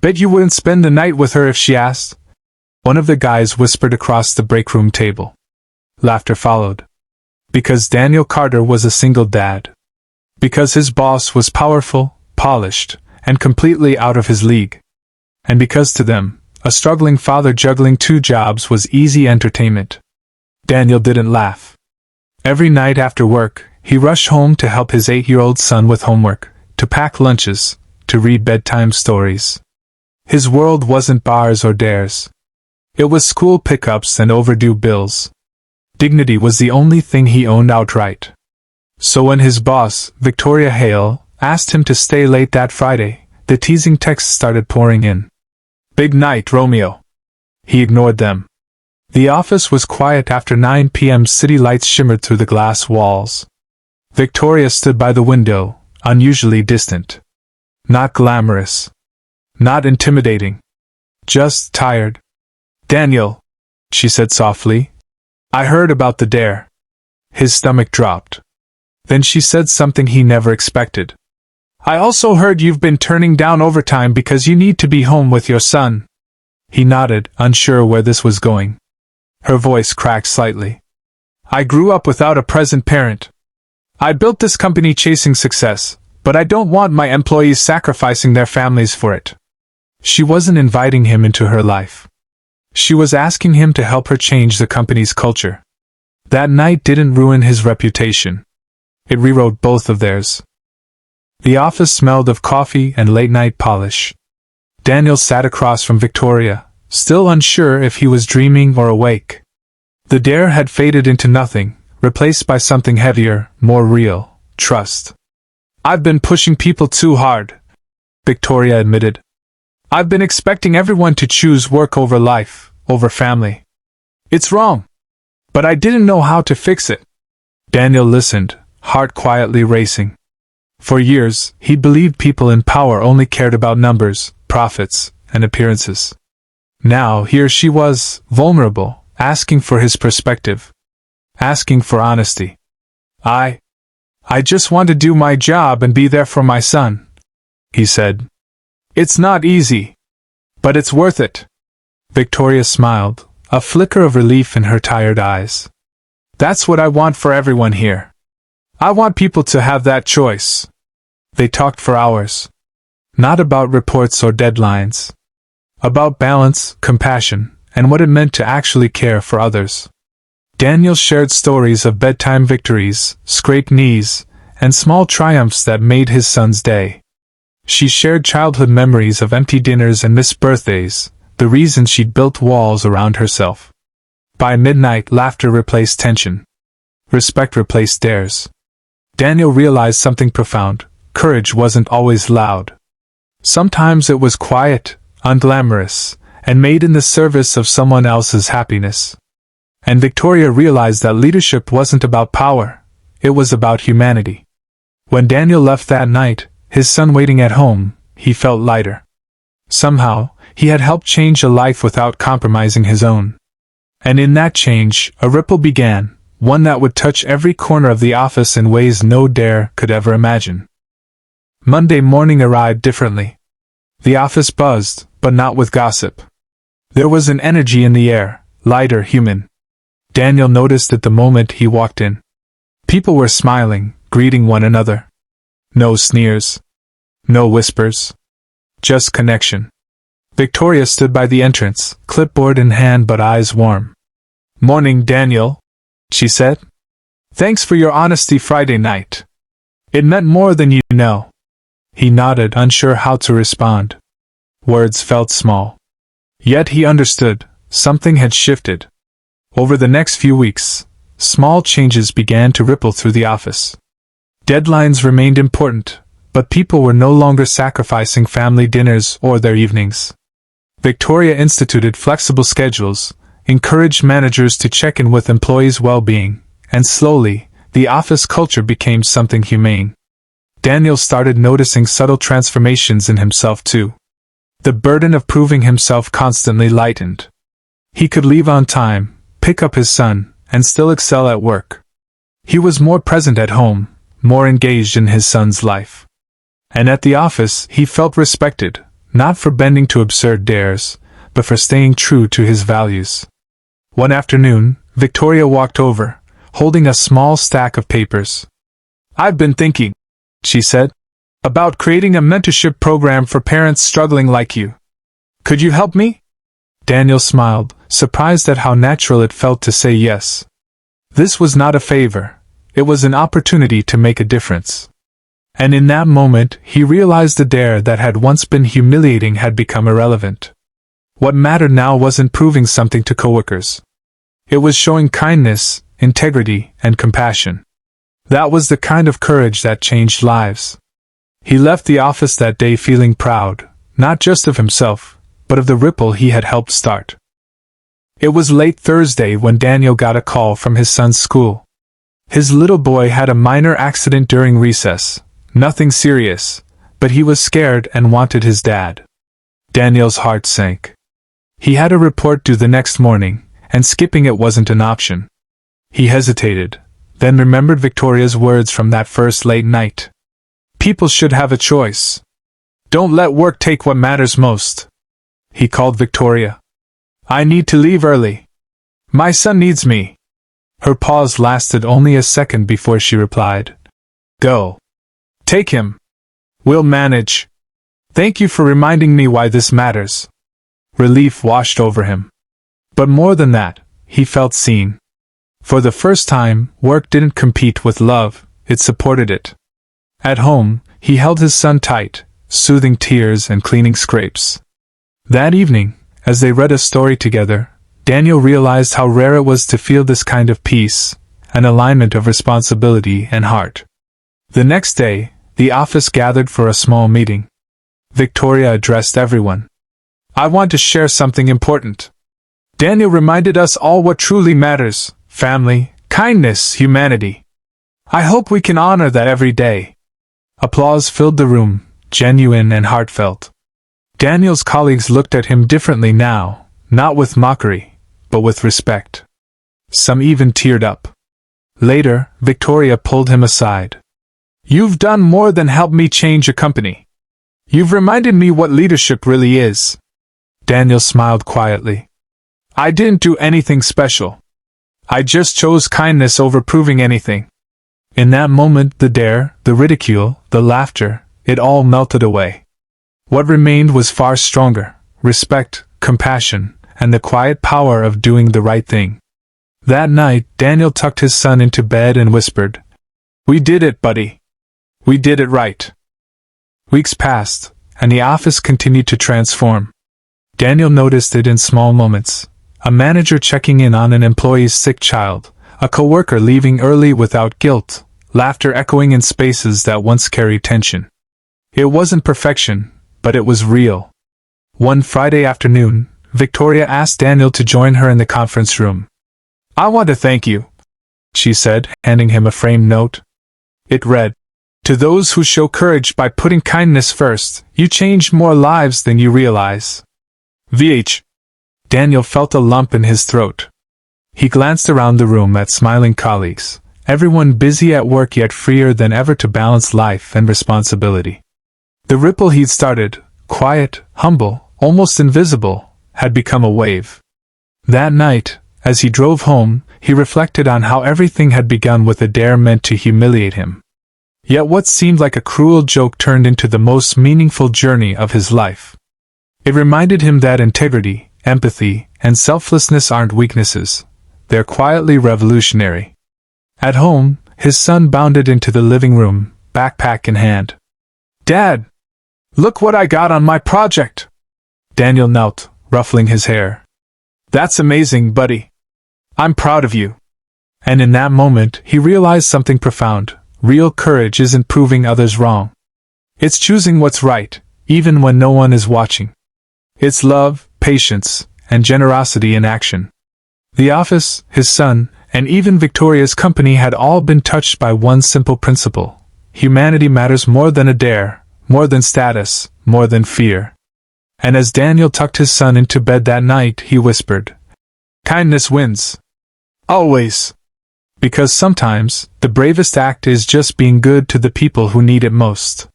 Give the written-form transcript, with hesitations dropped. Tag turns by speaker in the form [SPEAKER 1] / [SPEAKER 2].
[SPEAKER 1] Bet you wouldn't spend the night with her if she asked? One of the guys whispered across the break room table. Laughter followed. Because Daniel Carter was a single dad. Because his boss was powerful, polished, and completely out of his league. And because to them, a struggling father juggling 2 jobs was easy entertainment. Daniel didn't laugh. Every night after work, he rushed home to help his 8-year-old son with homework, to pack lunches, to read bedtime stories. His world wasn't bars or dares. It was school pickups and overdue bills. Dignity was the only thing he owned outright. So when his boss, Victoria Hale, asked him to stay late that Friday, the teasing texts started pouring in. "Big night, Romeo." He ignored them. The office was quiet after 9 p.m. City lights shimmered through the glass walls. Victoria stood by the window, unusually distant. Not glamorous. Not intimidating. Just tired. "Daniel," she said softly, "I heard about the dare." His stomach dropped. Then she said something he never expected. "I also heard you've been turning down overtime because you need to be home with your son." He nodded, unsure where this was going. Her voice cracked slightly. "I grew up without a present parent. I built this company chasing success, but I don't want my employees sacrificing their families for it." She wasn't inviting him into her life. She was asking him to help her change the company's culture. That night didn't ruin his reputation. It rewrote both of theirs. The office smelled of coffee and late-night polish. Daniel sat across from Victoria, still unsure if he was dreaming or awake. The dare had faded into nothing, replaced by something heavier, more real: trust. "I've been pushing people too hard," Victoria admitted. "I've been expecting everyone to choose work over life, over family. It's wrong. But I didn't know how to fix it." Daniel listened, heart quietly racing. For years, he'd believed people in power only cared about numbers, profits, and appearances. Now here she was, vulnerable, asking for his perspective. Asking for honesty. I just want to do my job and be there for my son," he said. "It's not easy. But it's worth it." Victoria smiled, a flicker of relief in her tired eyes. "That's what I want for everyone here. I want people to have that choice." They talked for hours. Not about reports or deadlines. About balance, compassion, and what it meant to actually care for others. Daniel shared stories of bedtime victories, scraped knees, and small triumphs that made his son's day. She shared childhood memories of empty dinners and missed birthdays, the reason she'd built walls around herself. By midnight, laughter replaced tension. Respect replaced dares. Daniel realized something profound: courage wasn't always loud. Sometimes it was quiet, unglamorous, and made in the service of someone else's happiness. And Victoria realized that leadership wasn't about power, it was about humanity. When Daniel left that night, his son waiting at home, he felt lighter. Somehow, he had helped change a life without compromising his own. And in that change, a ripple began, one that would touch every corner of the office in ways no dare could ever imagine. Monday morning arrived differently. The office buzzed, but not with gossip. There was an energy in the air, lighter, human. Daniel noticed it the moment he walked in. People were smiling, greeting one another. No sneers. No whispers. Just connection. Victoria stood by the entrance, clipboard in hand but eyes warm. "Morning, Daniel," she said. "Thanks for your honesty Friday night. It meant more than you know." He nodded, unsure how to respond. Words felt small. Yet he understood, something had shifted. Over the next few weeks, small changes began to ripple through the office. Deadlines remained important, but people were no longer sacrificing family dinners or their evenings. Victoria instituted flexible schedules, encouraged managers to check in with employees' well-being, and slowly, the office culture became something humane. Daniel started noticing subtle transformations in himself too. The burden of proving himself constantly lightened. He could leave on time, pick up his son, and still excel at work. He was more present at home, more engaged in his son's life. And at the office, he felt respected, not for bending to absurd dares, but for staying true to his values. One afternoon, Victoria walked over, holding a small stack of papers. "I've been thinking," she said, "about creating a mentorship program for parents struggling like you. Could you help me?" Daniel smiled, surprised at how natural it felt to say yes. This was not a favor. It was an opportunity to make a difference. And in that moment, he realized the dare that had once been humiliating had become irrelevant. What mattered now wasn't proving something to coworkers. It was showing kindness, integrity, and compassion. That was the kind of courage that changed lives. He left the office that day feeling proud, not just of himself, but of the ripple he had helped start. It was late Thursday when Daniel got a call from his son's school. His little boy had a minor accident during recess, nothing serious, but he was scared and wanted his dad. Daniel's heart sank. He had a report due the next morning, and skipping it wasn't an option. He hesitated, then remembered Victoria's words from that first late night. People should have a choice. Don't let work take what matters most. He called Victoria. "I need to leave early. My son needs me." Her pause lasted only a second before she replied. "Go. Take him. We'll manage. Thank you for reminding me why this matters." Relief washed over him. But more than that, he felt seen. For the first time, work didn't compete with love, it supported it. At home, he held his son tight, soothing tears and cleaning scrapes. That evening, as they read a story together, Daniel realized how rare it was to feel this kind of peace, an alignment of responsibility and heart. The next day, the office gathered for a small meeting. Victoria addressed everyone. "I want to share something important. Daniel reminded us all what truly matters: family, kindness, humanity. I hope we can honor that every day." Applause filled the room, genuine and heartfelt. Daniel's colleagues looked at him differently now, not with mockery, but with respect. Some even teared up. Later, Victoria pulled him aside. "You've done more than help me change a company. You've reminded me what leadership really is." Daniel smiled quietly. "I didn't do anything special. I just chose kindness over proving anything." In that moment, the dare, the ridicule, the laughter, it all melted away. What remained was far stronger: respect, compassion, and the quiet power of doing the right thing. That night, Daniel tucked his son into bed and whispered, "We did it, buddy. We did it right." Weeks passed, and the office continued to transform. Daniel noticed it in small moments: a manager checking in on an employee's sick child, a coworker leaving early without guilt, laughter echoing in spaces that once carried tension. It wasn't perfection, but it was real. One Friday afternoon, Victoria asked Daniel to join her in the conference room. "I want to thank you," she said, handing him a framed note. It read, "To those who show courage by putting kindness first, you change more lives than you realize. VH." Daniel felt a lump in his throat. He glanced around the room at smiling colleagues, everyone busy at work yet freer than ever to balance life and responsibility. The ripple he'd started, quiet, humble, almost invisible, had become a wave. That night, as he drove home, he reflected on how everything had begun with a dare meant to humiliate him. Yet what seemed like a cruel joke turned into the most meaningful journey of his life. It reminded him that integrity, empathy, and selflessness aren't weaknesses. They're quietly revolutionary. At home, his son bounded into the living room, backpack in hand. "Dad! Look what I got on my project!" Daniel knelt, ruffling his hair. "That's amazing, buddy. I'm proud of you." And in that moment, he realized something profound. Real courage isn't proving others wrong. It's choosing what's right, even when no one is watching. It's love, patience, and generosity in action. The office, his son, and even Victoria's company had all been touched by one simple principle: humanity matters more than a dare, more than status, more than fear. And as Daniel tucked his son into bed that night, he whispered, "Kindness wins. Always." Because sometimes, the bravest act is just being good to the people who need it most.